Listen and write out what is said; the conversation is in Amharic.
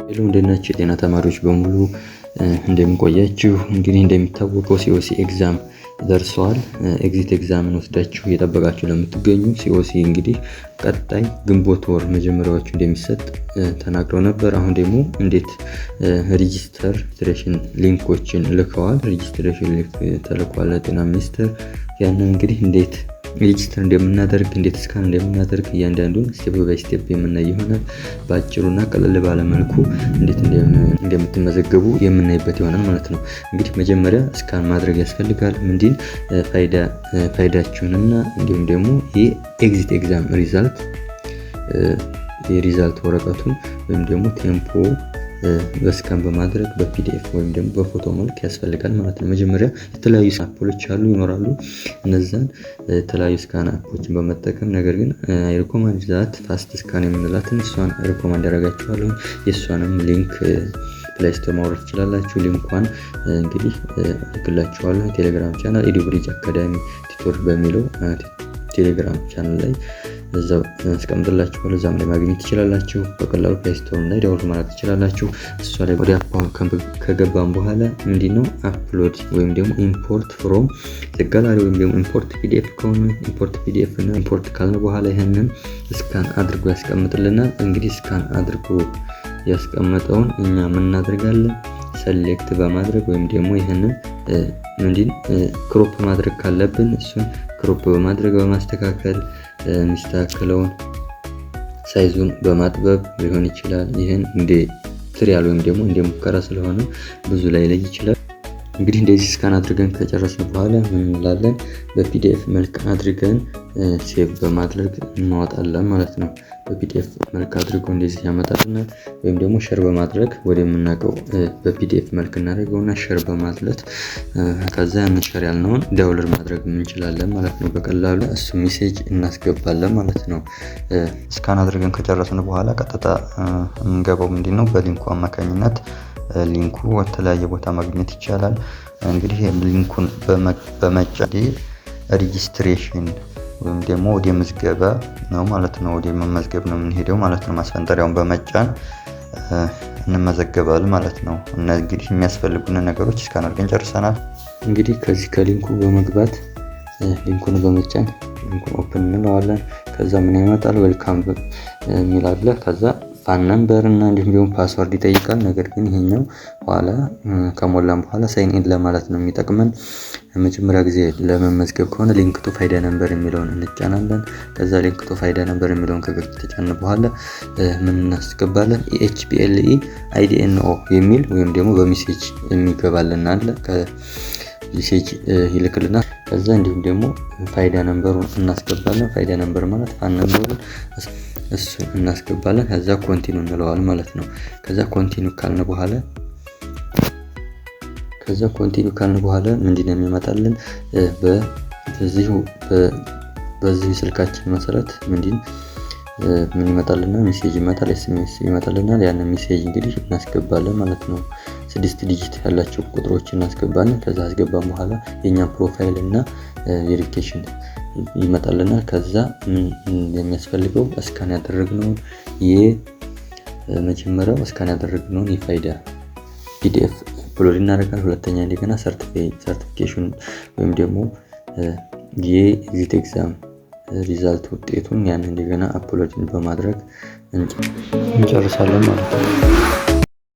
ሄሎ እንደናችሁ የጤና ተማሪዎች በሙሉ እንደምቆያችሁ። እንግዲህ እንደሚታወቀው ሲኦሲ ኤግዛም ደርሷል። ኤግዚት ኤግዛምን ወስዳችሁ እየጠበቃችሁ ለምትገኙ ሲኦሲ እንግዲህ ቀጣይ ግንቦት ወር መጀመሪያዎቹ እንደሚሰጥ ተናግረው ነበር። አሁን ደግሞ እንዴት ሬጂስትሬሽን ሊንኮችን ልከዋል። ሬጂስትሬሽን ሊንክ ተልኳል ለጤና ሚኒስቴር። ያንን እንግዲህ እንዴት ሬጂስተር እንደምናደርግ እንዴት ስካን እንደምናደርግ እያንዳንዱን ስቴፕ ባይ ስቴፕ የምናይ ይሆናል። በአጭሩና ቀለል ባለ መልኩ እንዴት እንደምትመዘገቡ የምናይበት ይሆናል ማለት ነው። እንግዲህ መጀመሪያ ስካን ማድረግ ያስፈልጋል። ምንድን ፋይዳችሁንና እንዲሁም ደግሞ የኤግዚት ኤግዛም ሪዛልት የሪዛልት ወረቀቱን ወይም ደግሞ ቴምፖ በስካን በማድረግ በፒዲኤፍ ወይም ደግሞ በፎቶ መልክ ያስፈልጋል ማለት ነው። መጀመሪያ የተለያዩ አፖች ይኖራሉ። እነዛን የተለያዩ ስካን አፖችን በመጠቀም ነገር ግን ሪኮማንድ ዛት ፋስት ስካን የምንላትን እሷን ሪኮማንድ ያደርጋችኋለሁ። የእሷንም ሊንክ ፕሌይ ስቶር ማውረድ ትችላላችሁ። ሊንኳን እንግዲህ ልክላችኋለሁ። ቴሌግራም ቻናል ኤዱብሪጅ አካዳሚ ቲቶር በሚለው ቴሌግራም ቻናል ላይ እዛው አስቀምጥላችኋለሁ። እዛም ላይ ማግኘት ትችላላችሁ። በቀላሉ ፕሌይ ስቶር ላይ ዳውንሎድ ማድረግ ትችላላችሁ። እሷ ላይ ወደ አካውንት ከገባን በኋላ ምንድነው አፕሎድ ወይም ደግሞ ኢምፖርት ፍሮም ዘጋላሪ ወይም ደግሞ ኢምፖርት ፒዲኤፍ ከሆነ ኢምፖርት ፒዲኤፍ እና ኢምፖርት ካልን በኋላ ይሄንን ስካን አድርጎ ያስቀምጥልናል። እንግዲህ ስካን አድርጎ ያስቀመጠውን እኛ ምን እናደርጋለን? ሰሌክት በማድረግ ወይም ደግሞ ይሄንን ክሮፕ ማድረግ ካለብን እሱን ክሮፕ በማድረግ በማስተካከል የሚስተካከለውን ሳይዙን በማጥበብ ሊሆን ይችላል። ይሄን እንደ ትሪያል ወይም ደግሞ እንደ ሙከራ ስለሆነ ብዙ ላይ ይችላል። እንግዲህ እንደዚህ ስካን አድርገን ከጨረስን በኋላ ምን እንላለን? በፒዲኤፍ መልክ አድርገን ሴቭ በማድረግ እናወጣለን ማለት ነው። በፒዲኤፍ መልክ አድርገው እንደዚህ ያመጣልናል። ወይም ደግሞ ሼር በማድረግ ወደምናውቀው በፒዲኤፍ መልክ እናደርገውና ሼር በማድረግ ከዛ ያን ሼር ያልነውን ዳውንሎድ ማድረግ እንችላለን ማለት ነው። በቀላሉ እሱ ሜሴጅ እናስገባለን ማለት ነው። ስካን አድርገን ከጨረስን በኋላ ቀጥታ እንገባው ምንድነው በሊንኩ አማካኝነት ሊንኩ የተለያየ ቦታ ማግኘት ይቻላል። እንግዲህ ሊንኩን በመጫን ሬጂስትሬሽን ወይም ደግሞ ወደ ምዝገባ ነው ማለት ነው። ወደ መመዝገብ ነው የምንሄደው ማለት ነው። ማስፈንጠሪያውን በመጫን እንመዘገባለን ማለት ነው። እና እንግዲህ የሚያስፈልጉን ነገሮች ስካን አድርገን ጨርሰናል። እንግዲህ ከዚህ ከሊንኩ በመግባት ሊንኩን በመጫን ሊንኩን ኦፕን እንለዋለን። ከዛ ምን ይመጣል? ዌልካም የሚል አለ። ከዛ ፋን ነምበር እና እንዲሁም ደግሞ ፓስወርድ ይጠይቃል። ነገር ግን ይሄኛው ኋላ ከሞላን በኋላ ሳይን ኢን ለማለት ነው የሚጠቅመን። መጀመሪያ ጊዜ ለመመዝገብ ከሆነ ሊንክ ቱ ፋይዳ ነምበር የሚለውን እንጫናለን። ከዛ ሊንክ ቱ ፋይዳ ነምበር የሚለውን ከተጫነ በኋላ ምን እናስገባለን? ኤችፒኤልኢ አይዲኤንኦ የሚል ወይም ደግሞ በሜሴጅ የሚገባልን አለ። ከሜሴጅ ይልክልናል። ከዛ እንዲሁም ደግሞ ፋይዳ ነምበሩን እናስገባለን። ፋይዳ ነምበር ማለት ፋን ነምበሩን እሱ እናስገባለን። ከዛ ኮንቲኒው እንለዋለን ማለት ነው። ከዛ ኮንቲኒው ካልን በኋላ ምንድነው የሚመጣልን? በዚህ ስልካችን መሰረት ምን ይመጣልና ሜሴጅ ይመጣል፣ ኤስኤምኤስ ይመጣልናል። ያን ሜሴጅ እንግዲህ እናስገባለን ማለት ነው። 6 ዲጂት ያላቸው ቁጥሮችን እናስገባለን። ከዛ አስገባን በኋላ የኛ ፕሮፋይል እና ቬሪፊኬሽን ይመጣልናል። ከዛ ምን የሚያስፈልገው ስካን ያደረግነውን የመጀመሪያው ስካን ያደረግነውን የፋይዳ ፒዲኤፍ አፕሎድ እናደርጋለን። ሁለተኛ እንደገና ሰርቲፊኬሽን ወይም ደግሞ የኤግዚት ኤግዛም ሪዛልት ውጤቱን ያን እንደገና አፕሎድ በማድረግ እንጨርሳለን ማለት ነው።